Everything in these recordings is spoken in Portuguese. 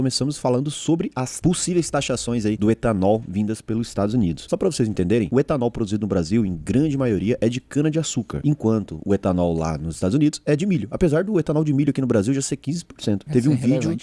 Começamos falando sobre as possíveis taxações aí do etanol vindas pelos Estados Unidos. Só para vocês entenderem, o etanol produzido no Brasil, em grande maioria, é de cana-de-açúcar, enquanto o etanol lá nos Estados Unidos é de milho. Apesar do etanol de milho aqui no Brasil já ser 15%. Teve um vídeo...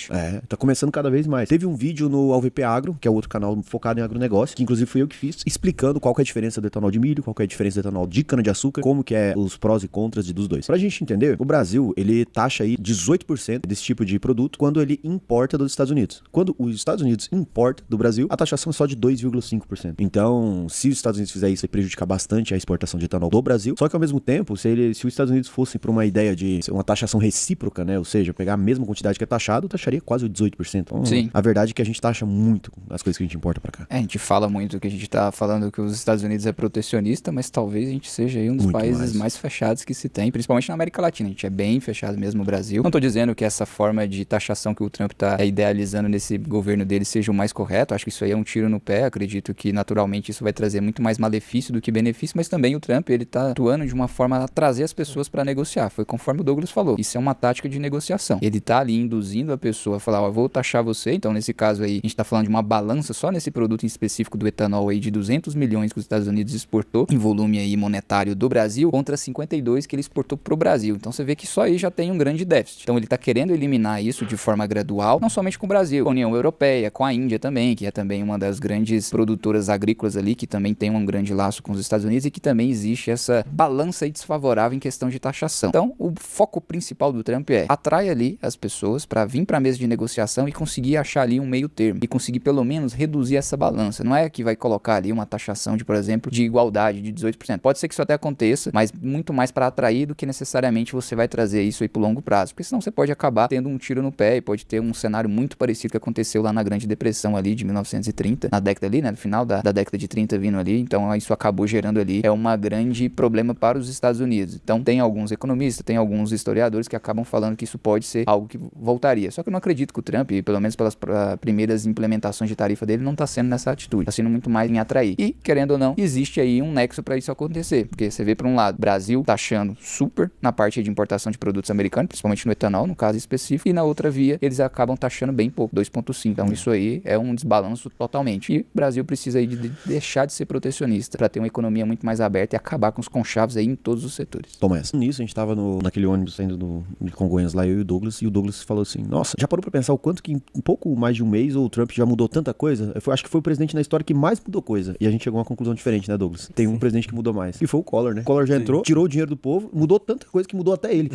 tá começando cada vez mais. Teve um vídeo no AlVP Agro, que é outro canal focado em agronegócio, que inclusive fui eu que fiz, explicando qual que é a diferença do etanol de milho, qual que é a diferença do etanol de cana-de-açúcar, como que é os prós e contras dos dois. Pra gente entender, o Brasil, ele taxa aí 18% desse tipo de produto quando ele importa dos Estados Unidos. Quando os Estados Unidos importa do Brasil, a taxação é só de 2,5%. Então, se os Estados Unidos fizer isso, vai prejudicar bastante a exportação de etanol do Brasil. Só que ao mesmo tempo, se os Estados Unidos fossem para uma ideia de uma taxação recíproca, né? Ou seja, pegar a mesma quantidade que é taxado, taxaria quase o 18%. Então, sim, a verdade é que a gente taxa muito as coisas que a gente importa para cá. A gente fala muito que a gente tá falando que os Estados Unidos é protecionista, mas talvez a gente seja aí um dos Muito países mais fechados que se tem, principalmente na América Latina. A gente é bem fechado mesmo no Brasil. Não tô dizendo que essa forma de taxação que o Trump tá idealizando nesse governo dele seja o mais correto. Acho que isso aí é um tiro no pé. Acredito que naturalmente isso vai trazer muito mais malefício do que benefício, mas também o Trump, ele tá atuando de uma forma a trazer as pessoas para negociar. Foi conforme o Douglas falou. Isso é uma tática de negociação. Ele tá ali induzindo a pessoa a falar, ó, vou taxar você. Então, nesse caso aí, a gente tá falando de uma balança só nesse produto em específico do etanol aí de 200 milhões que os Estados Unidos exportou em volume aí monetário do Brasil contra 52 que ele exportou pro Brasil. Então, você vê que só aí já tem um grande déficit. Então, ele tá querendo eliminar isso de forma gradual, não somente com o Brasil, com a União Europeia, com a Índia também, que é também uma das grandes produtoras agrícolas ali, que também tem um grande laço com os Estados Unidos e que também existe essa balança aí desfavorável em questão de taxação. Então, o foco principal do Trump é atrai ali as pessoas para vir para a mesa de negociação e conseguir achar ali um meio termo e conseguir pelo menos reduzir essa balança. Não é que vai colocar ali uma taxação de, por exemplo, de igualdade de 18%. Pode ser que isso até aconteça, mas muito mais para atrair do que necessariamente você vai trazer isso aí pro longo prazo, porque senão você pode acabar tendo um tiro no pé e pode ter um cenário muito parecido que aconteceu lá na Grande Depressão ali de 1930, na década ali, né, no final da década de 30 vindo ali. Então isso acabou gerando ali uma grande problema para os Estados Unidos. Então tem alguns economistas, tem alguns historiadores que acabam falando que isso pode ser algo que voltaria. Só que eu não acredito que o Trump, pelo menos pelas primeiras implementações de tarifa dele, não tá sendo nessa atitude, tá sendo muito mais em atrair. E, querendo ou não, existe aí um nexo para isso acontecer, porque você vê por um lado, Brasil taxando super na parte de importação de produtos americanos, principalmente no etanol, no caso específico, e na outra via, eles acabam taxando bem pouco, 2,5. Então isso aí é um desbalanço totalmente. E o Brasil precisa aí de deixar de ser protecionista para ter uma economia muito mais aberta e acabar com os conchavos aí em todos os setores. Toma essa. Nisso, a gente tava naquele ônibus saindo de Congonhas lá, eu e o Douglas falou assim, nossa, já parou pra pensar o quanto que em um pouco mais de um mês o Trump já mudou tanta coisa? Acho que foi o presidente na história que mais mudou coisa. E a gente chegou a uma conclusão diferente, né, Douglas? Tem um presidente que mudou mais. E foi o Collor, né? O Collor já entrou, tirou o dinheiro do povo, mudou tanta coisa que mudou até ele.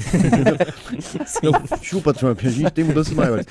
Então, chupa, Trump, a gente tem mudanças maiores.